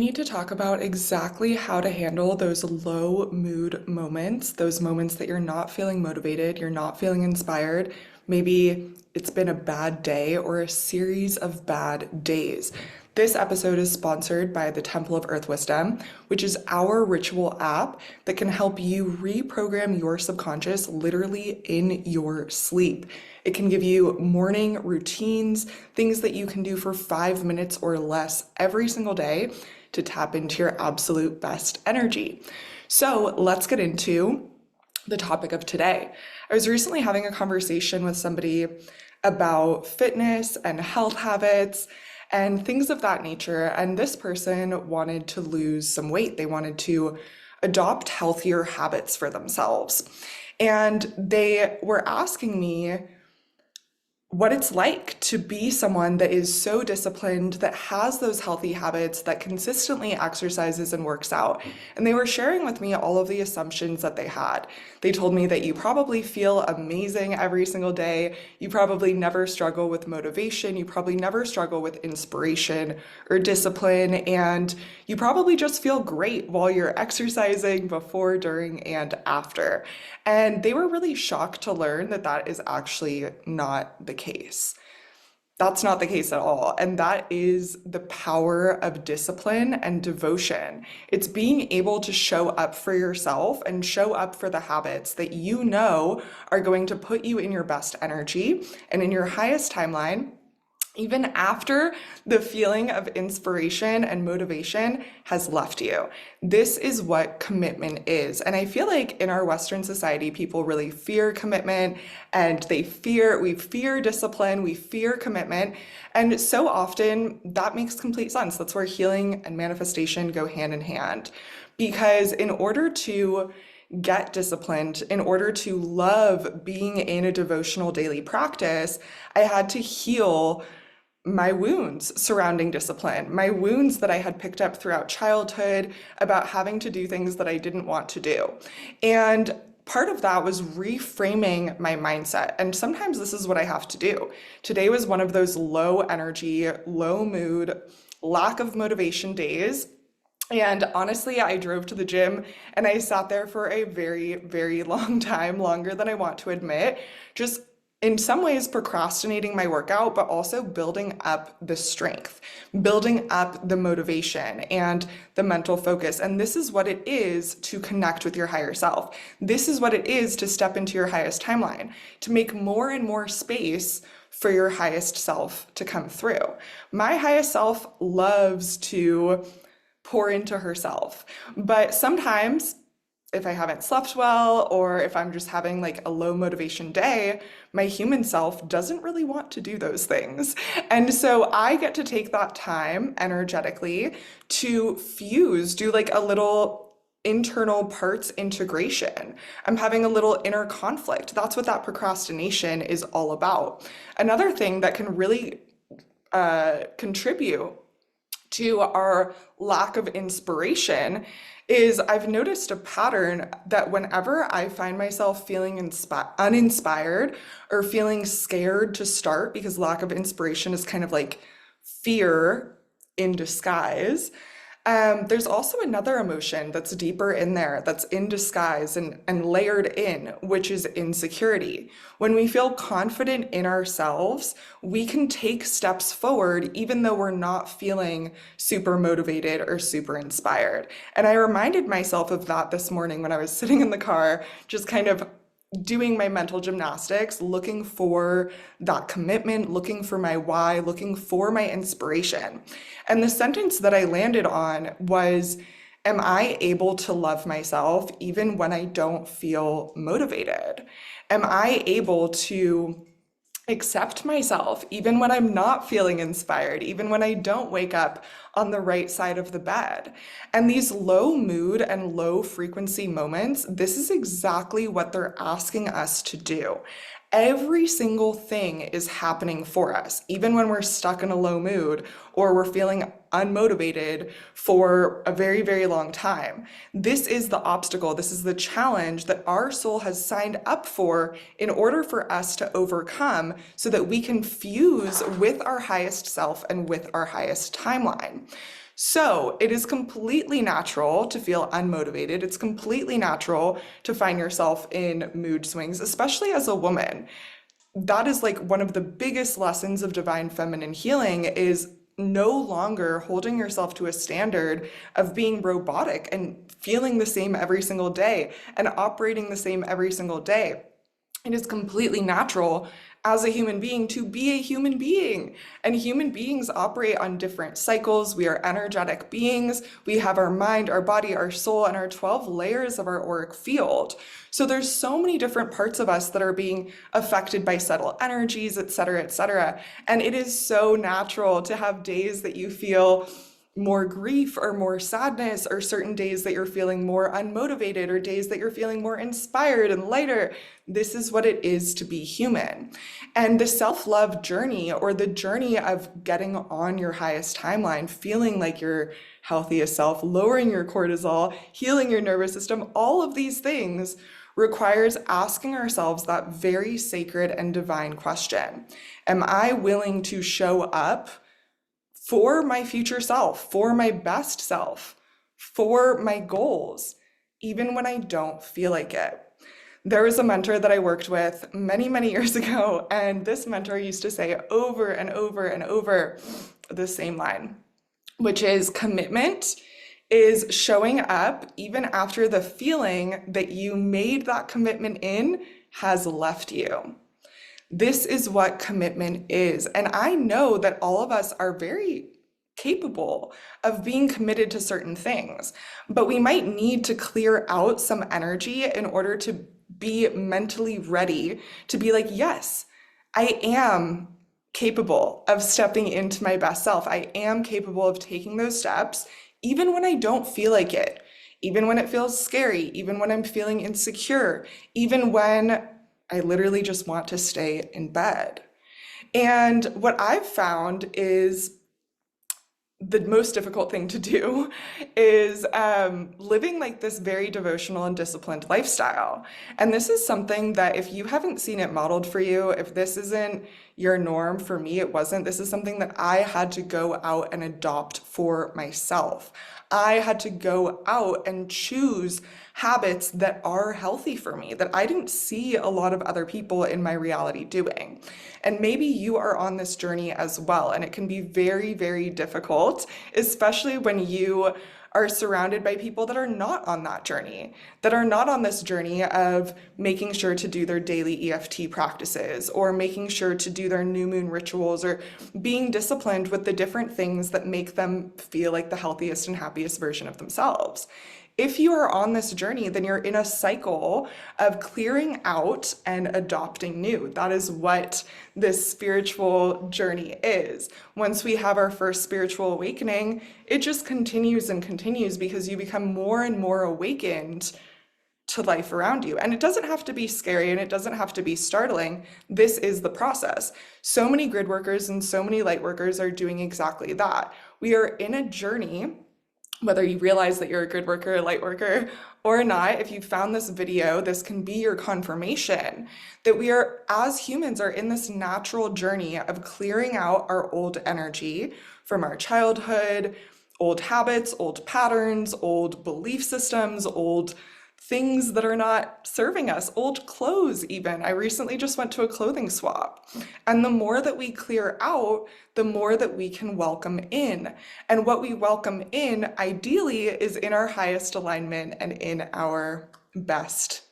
Need to talk about exactly how to handle those low mood moments, those moments that you're not feeling motivated, you're not feeling inspired. Maybe it's been a bad day or a series of bad days. This episode is sponsored by the Temple of Earth Wisdom, which is our ritual app that can help you reprogram your subconscious literally in your sleep. It can give you morning routines, things that you can do for 5 minutes or less every single day to tap into your absolute best energy. So let's get into the topic of today. I was recently having a conversation with somebody about fitness and health habits and things of that nature. And this person wanted to lose some weight. They wanted to adopt healthier habits for themselves. And they were asking me what it's like to be someone that is so disciplined, that has those healthy habits, that consistently exercises and works out. And they were sharing with me all of the assumptions that they had. They told me that you probably feel amazing every single day. You probably never struggle with motivation. You probably never struggle with inspiration or discipline. And you probably just feel great while you're exercising before, during, and after. And they were really shocked to learn that that is actually not the case. That's not the case at all. And that is the power of discipline and devotion. It's being able to show up for yourself and show up for the habits that you know are going to put you in your best energy and in your highest timeline, even after the feeling of inspiration and motivation has left you. This is what commitment is. And I feel like in our Western society, people really fear commitment and we fear discipline, we fear commitment. And so often that makes complete sense. That's where healing and manifestation go hand in hand. Because in order to get disciplined, in order to love being in a devotional daily practice, I had to heal my wounds surrounding discipline, my wounds that I had picked up throughout childhood about having to do things that I didn't want to do. And part of that was reframing my mindset. And sometimes this is what I have to do. Today was one of those low energy, low mood, lack of motivation days. And honestly, I drove to the gym and I sat there for a very, very long time, longer than I want to admit, just in some ways procrastinating my workout, but also building up the strength, building up the motivation and the mental focus. And this is what it is to connect with your higher self. This is what it is to step into your highest timeline, to make more and more space for your highest self to come through. My highest self loves to pour into herself, but sometimes if I haven't slept well or if I'm just having like a low motivation day, my human self doesn't really want to do those things. And so I get to take that time energetically to do like a little internal parts integration. I'm having a little inner conflict. That's what that procrastination is all about. Another thing that can really contribute to our lack of inspiration is I've noticed a pattern that whenever I find myself feeling uninspired or feeling scared to start, because lack of inspiration is kind of like fear in disguise, there's also another emotion that's deeper in there, that's in disguise and layered in, which is insecurity. When we feel confident in ourselves, we can take steps forward even though we're not feeling super motivated or super inspired. And I reminded myself of that this morning when I was sitting in the car, just kind of doing my mental gymnastics, looking for that commitment, looking for my why, looking for my inspiration. And the sentence that I landed on was, am I able to love myself even when I don't feel motivated? Am I able to accept myself even when I'm not feeling inspired, even when I don't wake up on the right side of the bed? And these low mood and low frequency moments, this is exactly what they're asking us to do. Every single thing is happening for us, even when we're stuck in a low mood or we're feeling unmotivated for a very, very long time. This is the obstacle. This is the challenge that our soul has signed up for in order for us to overcome so that we can fuse with our highest self and with our highest timeline. So it is completely natural to feel unmotivated. It's completely natural to find yourself in mood swings, especially as a woman. That is like one of the biggest lessons of divine feminine healing is no longer holding yourself to a standard of being robotic and feeling the same every single day and operating the same every single day. It is completely natural as a human being to be a human being. And human beings operate on different cycles. We are energetic beings. We have our mind, our body, our soul, and our 12 layers of our auric field. So there's so many different parts of us that are being affected by subtle energies, et cetera, et cetera. And it is so natural to have days that you feel more grief or more sadness, or certain days that you're feeling more unmotivated, or days that you're feeling more inspired and lighter. This is what it is to be human. And the self-love journey, or the journey of getting on your highest timeline, feeling like your healthiest self, lowering your cortisol, healing your nervous system, all of these things requires asking ourselves that very sacred and divine question. Am I willing to show up for my future self, for my best self, for my goals, even when I don't feel like it? There was a mentor that I worked with many, many years ago, and this mentor used to say over and over and over the same line, which is commitment is showing up even after the feeling that you made that commitment in has left you. This is what commitment is. And I know that all of us are very capable of being committed to certain things, but we might need to clear out some energy in order to be mentally ready to be like, yes, I am capable of stepping into my best self. I am capable of taking those steps, even when I don't feel like it, even when it feels scary, even when I'm feeling insecure, even when I literally just want to stay in bed. And what I've found is the most difficult thing to do is living like this very devotional and disciplined lifestyle. And this is something that if you haven't seen it modeled for you, if this isn't your norm, for me, it wasn't. This is something that I had to go out and adopt for myself. I had to go out and choose habits that are healthy for me, that I didn't see a lot of other people in my reality doing. And maybe you are on this journey as well, and it can be very, very difficult, especially when you are surrounded by people that are not on that journey, that are not on this journey of making sure to do their daily EFT practices, or making sure to do their new moon rituals, or being disciplined with the different things that make them feel like the healthiest and happiest version of themselves. If you are on this journey, then you're in a cycle of clearing out and adopting new. That is what this spiritual journey is. Once we have our first spiritual awakening, it just continues and continues because you become more and more awakened to life around you. And it doesn't have to be scary and it doesn't have to be startling. This is the process. So many grid workers and so many light workers are doing exactly that. We are in a journey. Whether you realize that you're a grid worker, a light worker, or not, if you found this video, this can be your confirmation that we are, as humans, are in this natural journey of clearing out our old energy from our childhood, old habits, old patterns, old belief systems, old things that are not serving us, old clothes even. I recently just went to a clothing swap. And the more that we clear out, the more that we can welcome in. And what we welcome in, ideally, is in our highest alignment and in our best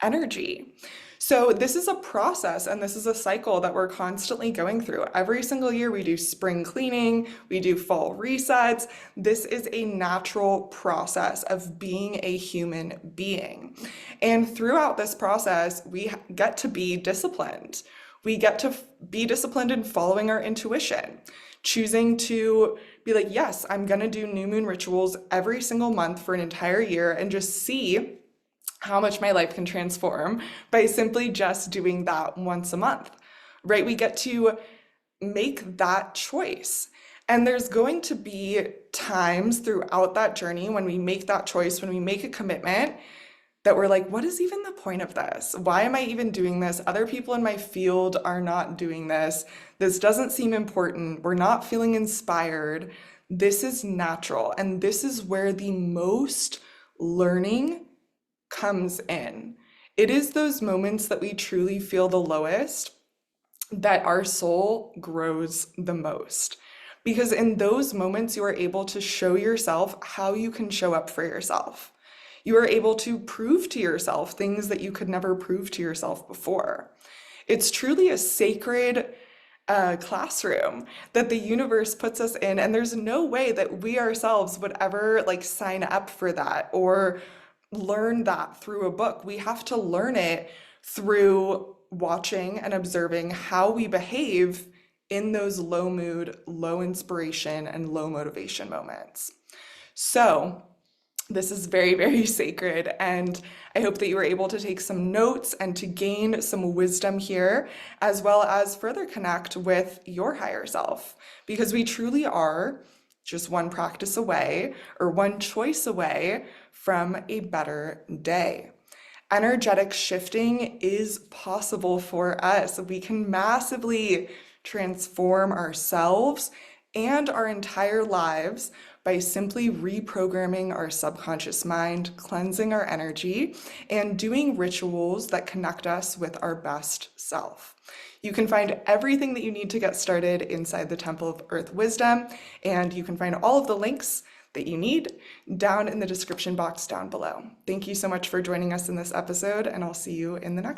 energy. So this is a process and this is a cycle that we're constantly going through. Every single year we do spring cleaning, we do fall resets. This is a natural process of being a human being. And throughout this process, we get to be disciplined. We get to be disciplined in following our intuition, choosing to be like, yes, I'm gonna do new moon rituals every single month for an entire year and just see how much my life can transform by simply just doing that once a month, right? We get to make that choice. And there's going to be times throughout that journey when we make that choice, when we make a commitment, that we're like, what is even the point of this? Why am I even doing this? Other people in my field are not doing this. This doesn't seem important. We're not feeling inspired. This is natural, and this is where the most learning comes in. It is those moments that we truly feel the lowest that our soul grows the most. Because in those moments, you are able to show yourself how you can show up for yourself. You are able to prove to yourself things that you could never prove to yourself before. It's truly a sacred classroom that the universe puts us in, and there's no way that we ourselves would ever like sign up for that or learn that through a book. We have to learn it through watching and observing how we behave in those low mood, low inspiration, and low motivation moments. So, this is very, very sacred, and I hope that you were able to take some notes and to gain some wisdom here, as well as further connect with your higher self, because we truly are just one practice away or one choice away from a better day. Energetic shifting is possible for us. We can massively transform ourselves and our entire lives by simply reprogramming our subconscious mind, cleansing our energy, and doing rituals that connect us with our best self. You can find everything that you need to get started inside the Temple of Earth Wisdom, and you can find all of the links that you need down in the description box down below. Thank you so much for joining us in this episode, and I'll see you in the next one.